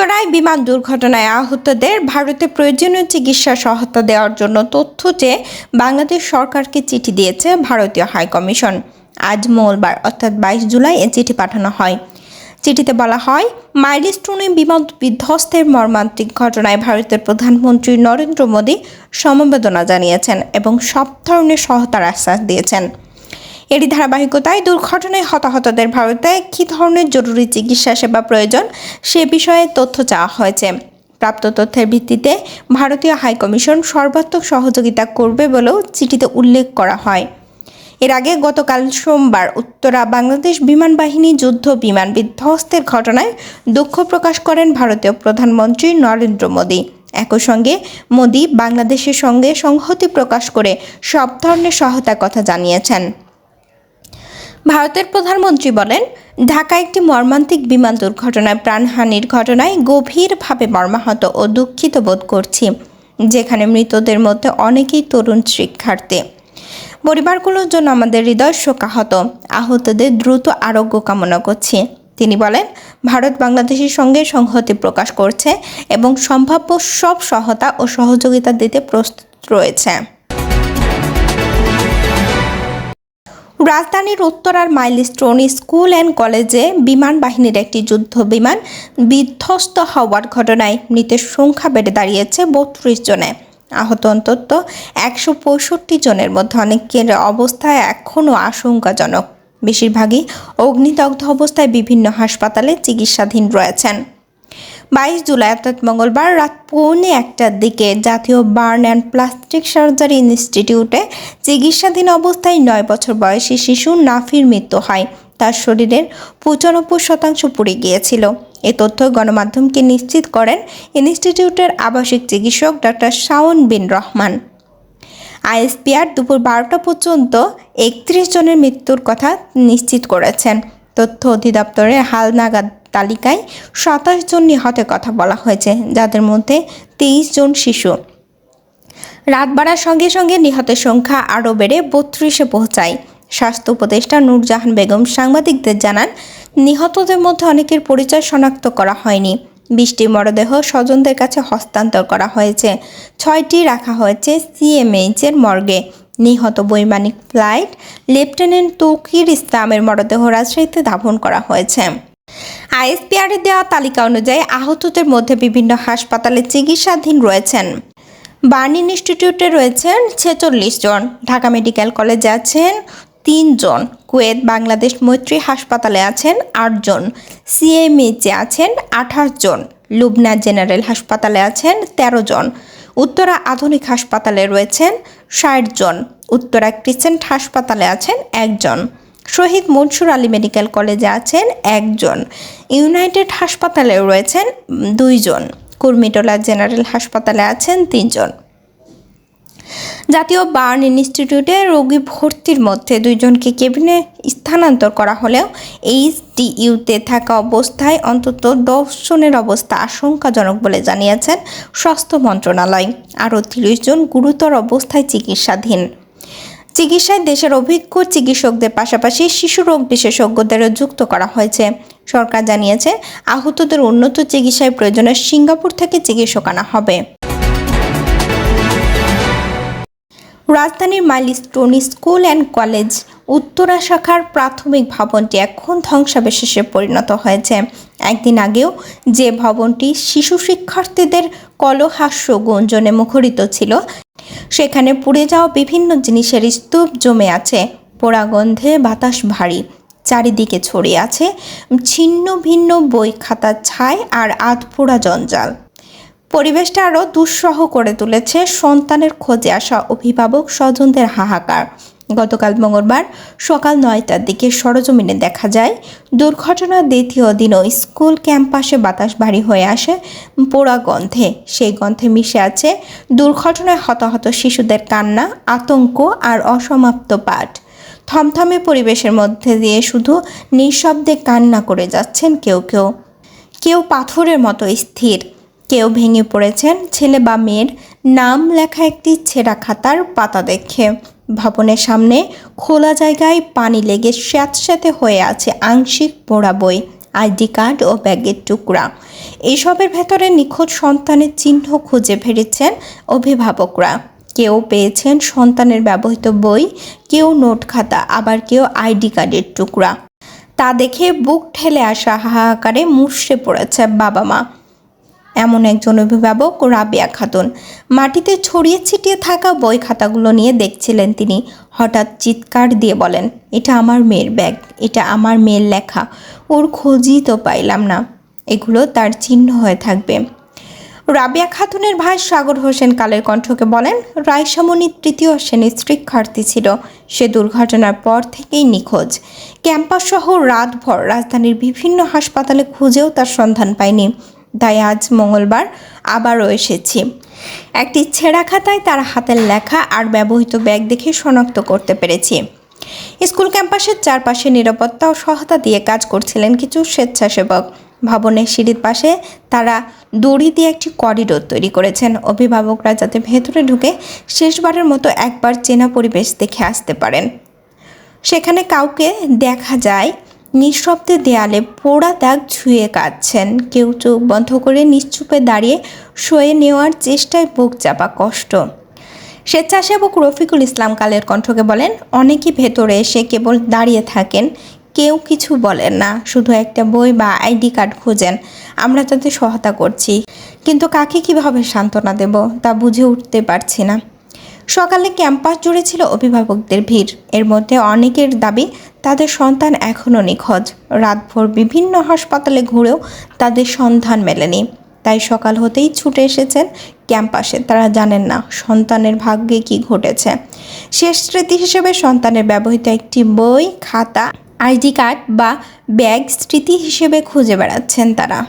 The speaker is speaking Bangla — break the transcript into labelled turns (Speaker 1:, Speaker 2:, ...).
Speaker 1: উত্তরায় বিমান দুর্ঘটনায় আহতদের ভারতে প্রয়োজনীয় চিকিৎসা সহায়তা দেওয়ার জন্য তথ্য চেয়ে বাংলাদেশ সরকারকে চিঠি দিয়েছে ভারতীয় হাইকমিশন। আজ মঙ্গলবার অর্থাৎ 22 জুলাই এ চিঠি পাঠানো হয়। চিঠিতে বলা হয়, মাইলস্টোনে বিমান বিধ্বস্তের মর্মান্তিক ঘটনায় ভারতের প্রধানমন্ত্রী নরেন্দ্র মোদী সমবেদনা জানিয়েছেন এবং সব ধরনের সহায়তার আশ্বাস দিয়েছেন। এরই ধারাবাহিকতায় দুর্ঘটনায় হতাহতদের ভারতে কী ধরনের জরুরি চিকিৎসা সেবা প্রয়োজন সে বিষয়ে তথ্য চাওয়া হয়েছে। প্রাপ্ত তথ্যের ভিত্তিতে ভারতীয় হাইকমিশন সর্বাত্মক সহযোগিতা করবে বলেও চিঠিতে উল্লেখ করা হয়। এর আগে গতকাল সোমবার উত্তরা বাংলাদেশ বিমান বাহিনী যুদ্ধ বিমান বিধ্বস্তের ঘটনায় দুঃখ প্রকাশ করেন ভারতীয় প্রধানমন্ত্রী নরেন্দ্র মোদী। একই সঙ্গে মোদী বাংলাদেশের সঙ্গে সংহতি প্রকাশ করে সব ধরনের সহায়তার কথা জানিয়েছেন। ভারতের প্রধানমন্ত্রী বলেন, ঢাকায় একটি মর্মান্তিক বিমান দুর্ঘটনায় প্রাণহানির ঘটনায় গভীরভাবে মর্মাহত ও দুঃখিত বোধ করছি, যেখানে মৃতদের মধ্যে অনেকেই তরুণ শিক্ষার্থী। পরিবারগুলোর জন্য আমাদের হৃদয় শোকাহত, আহতদের দ্রুত আরোগ্য কামনা করছি। তিনি বলেন, ভারত বাংলাদেশের সঙ্গে সংহতি প্রকাশ করছে এবং সম্ভাব্য সব সহায়তা ও সহযোগিতা দিতে প্রস্তুত রয়েছে। রাজধানীর উত্তরার মাইলস্টোন স্কুল অ্যান্ড কলেজে বিমান বাহিনীর একটি যুদ্ধ বিমান বিধ্বস্ত হওয়ার ঘটনায় মৃতের সংখ্যা বেড়ে দাঁড়িয়েছে 32 জনে। আহত অন্তত 165 জনের মধ্যে অনেকের অবস্থা এখনও আশঙ্কাজনক। বেশিরভাগই অগ্নিদগ্ধ অবস্থায় বিভিন্ন হাসপাতালে চিকিৎসাধীন রয়েছেন। 22 জুলাই অর্থাৎ মঙ্গলবার রাত 1:45টার দিকে জাতীয় বার্ন অ্যান্ড প্লাস্টিক সার্জারি ইনস্টিটিউটে চিকিৎসাধীন অবস্থায় 9 বছর বয়সী শিশু নাফির মৃত্যু হয়। তার শরীরের 95% পুড়ে গিয়েছিল। এ তথ্য গণমাধ্যমকে নিশ্চিত করেন ইনস্টিটিউটের আবাসিক চিকিৎসক ডক্টর শাওন বিন রহমান। আইএসপিআর দুপুর 12টা পর্যন্ত 31 জনের মৃত্যুর কথা নিশ্চিত করেছেন। তথ্য অধিদপ্তরের হালনাগাদ তালিকায় 27 জন নিহতের কথা বলা হয়েছে, যাদের মধ্যে 23 জন শিশু। রাত বাড়ার সঙ্গে সঙ্গে নিহতের সংখ্যা আরও বেড়ে 32-এ পৌঁছায়। স্বাস্থ্য উপদেষ্টা নূরজাহান বেগম সাংবাদিকদের জানান, নিহতদের মধ্যে অনেকের পরিচয় শনাক্ত করা হয়নি। 20টি মরদেহ স্বজনদের কাছে হস্তান্তর করা হয়েছে। 6টি রাখা হয়েছে সিএমএইচের মর্গে। নিহত বৈমানিক ফ্লাইট লেফটেন্যান্ট তৌকির ইসলামের মরদেহ রাজশাহীতে দাফন করা হয়েছে। আইএসপিআরের দেওয়া তালিকা অনুযায়ী আহতদের মধ্যে বিভিন্ন হাসপাতালে চিকিৎসাধীন রয়েছেন। বার্ন ইনস্টিটিউটে রয়েছেন 46 জন, ঢাকা মেডিকেল কলেজে আছেন 3 জন, কুয়েত বাংলাদেশ মৈত্রী হাসপাতালে আছেন 8 জন, সিএমএইচে আছেন 28 জন, লুবনা জেনারেল হাসপাতালে আছেন 13 জন, উত্তরা আধুনিক হাসপাতালে রয়েছেন 60 জন, উত্তরা ক্রিসেন্ট হাসপাতালে আছেন 1 জন, শহীদ মনসুর আলী মেডিকেল কলেজে আছেন 1 জন, ইউনাইটেড হাসপাতালে রয়েছেন 2 জন, কুর্মিটোলা জেনারেল হাসপাতালে আছেন 3 জন। জাতীয় বার্ন ইনস্টিটিউটে রোগী ভর্তির মধ্যে 2 জনকে কেবিনে স্থানান্তর করা হলেও এইচডিইউতে থাকা অবস্থায় অন্তত 10 জনের অবস্থা আশঙ্কাজনক বলে জানিয়েছেন স্বাস্থ্য মন্ত্রণালয়। আরও 30 জন গুরুতর অবস্থায় চিকিৎসাধীন। চিকিৎসায় দেশের অভিজ্ঞ চিকিৎসকদের পাশাপাশি শিশু রোগ বিশেষজ্ঞদেরও যুক্ত করা হয়েছে। সরকার জানিয়েছে, আহতদের উন্নত চিকিৎসায় প্রয়োজনে সিঙ্গাপুর থেকে চিকিৎসক আনা হবে। রাজধানীর milestone school and college Uttara শাখার প্রাথমিক ভবনটি এখন ধ্বংসাবশেষে পরিণত হয়েছে। একদিন আগেও যে ভবনটি শিশু শিক্ষার্থীদের কলহাস্য গুঞ্জনে মুখরিত ছিল, সেখানে পুড়ে যাওয়া বিভিন্ন জিনিসের স্তূপ জমে আছে। পোড়া গন্ধে বাতাস ভারী, চারিদিকে ছড়িয়ে আছে ছিন্ন ভিন্ন বই খাতার ছাই আর আধপোড়া জঞ্জাল। পরিবেশটা আরও দুঃসহ করে তুলেছে সন্তানের খোঁজে আসা অভিভাবক স্বজনদের হাহাকার। গতকাল মঙ্গলবার সকাল 9টার দিকে সরেজমিনে দেখা যায়, দুর্ঘটনার দ্বিতীয় দিনও স্কুল ক্যাম্পাসে বাতাস ভারী হয়ে আসে পোড়া গন্ধে। সেই গন্ধে মিশে আছে দুর্ঘটনায় হতাহত শিশুদের কান্না, আতঙ্ক আর অসমাপ্ত পাঠ। থমথমে পরিবেশের মধ্যে দিয়ে শুধু নিঃশব্দে কান্না করে যাচ্ছেন কেউ কেউ। কেউ পাথরের মতো স্থির, কেউ ভেঙে পড়েছেন ছেলে বা মেয়ের নাম লেখা একটি ছেঁড়া খাতার পাতা দেখে। ভবনের সামনে খোলা জায়গায় পানি লেগে স্যাঁতস্যাঁতে হয়ে আছে আংশিক পোড়া বই, আইডি কার্ড ও ব্যাগের টুকরা। এসবের ভেতরে নিখোঁজ সন্তানের চিহ্ন খুঁজে ফিরেছেন অভিভাবকরা। কেউ পেয়েছেন সন্তানের ব্যবহৃত বই, কেউ নোট খাতা, আবার কেউ আইডি কার্ডের টুকরা। তা দেখে বুক ঠেলে আসা হাহাকারে মুষড়ে পড়েছে বাবা মা। এমন একজন অভিভাবক রাবেয়া খাতুন। মাটিতে ছড়িয়ে ছিটিয়ে থাকা বই খাতাগুলো নিয়ে দেখছিলেন তিনি। হঠাৎ চিৎকার দিয়ে বলেন, এটা আমার মেয়ের ব্যাগ, এটা আমার মেয়ের লেখা, ওর খোঁজই তো পাইলাম না। এগুলো তার চিহ্ন হয়ে থাকবে। রাবেয়া খাতুনের ভাই সাগর হোসেন কালের কণ্ঠকে বলেন, রাইসামণি তৃতীয় শ্রেণীর শিক্ষার্থী ছিল। সে দুর্ঘটনার পর থেকেই নিখোঁজ। ক্যাম্পাস সহ রাতভর রাজধানীর বিভিন্ন হাসপাতালে খুঁজেও তার সন্ধান পায়নি। তাই আজ মঙ্গলবার আবারও এসেছি। একটি ছেঁড়া খাতায় তার হাতের লেখা আর ব্যবহৃত ব্যাগ দেখে শনাক্ত করতে পেরেছি। স্কুল ক্যাম্পাসের চারপাশে নিরাপত্তা ও সহায়তা দিয়ে কাজ করছিলেন কিছু স্বেচ্ছাসেবক। ভবনের সিঁড়ির পাশে তারা দড়ি দিয়ে একটি করিডোর তৈরি করেছেন, অভিভাবকরা যাতে ভেতরে ঢুকে শেষবারের মতো একবার চেনা পরিবেশ দেখে আসতে পারেন। সেখানে কাউকে দেখা যায় নিঃশব্দে দেয়ালে পোড়া দাগ ছুঁয়ে কাঁদছেন, কেউ চোখ বন্ধ করে নিশ্চুপে দাঁড়িয়ে সয়ে নেওয়ার চেষ্টায় বুক চাপা কষ্ট। স্বেচ্ছাসেবক রফিকুল ইসলাম কালের কণ্ঠকে বলেন, অনেকেই ভেতরে এসে কেবল দাঁড়িয়ে থাকেন, কেউ কিছু বলেন না, শুধু একটা বই বা আইডি কার্ড খোঁজেন। আমরা তাদের সহায়তা করছি, কিন্তু কাকে কিভাবে সান্ত্বনা দেব তা বুঝে উঠতে পারছি না। সকালে ক্যাম্পাস জুড়ে ছিল অভিভাবকদের ভিড়। এর মধ্যে অনেকের দাবি তাদের সন্তান এখনও নিখোঁজ। রাতভর বিভিন্ন হাসপাতালে ঘুরেও তাদের সন্ধান মেলেনি। তাই সকাল হতেই ছুটে এসেছেন ক্যাম্পাসে। তারা জানেন না সন্তানের ভাগ্যে কি ঘটেছে। শেষ স্মৃতি হিসেবে সন্তানের ব্যবহৃত একটি বই, খাতা, আইডি কার্ড বা ব্যাগ স্মৃতি হিসেবে খুঁজে বেড়াচ্ছেন তারা।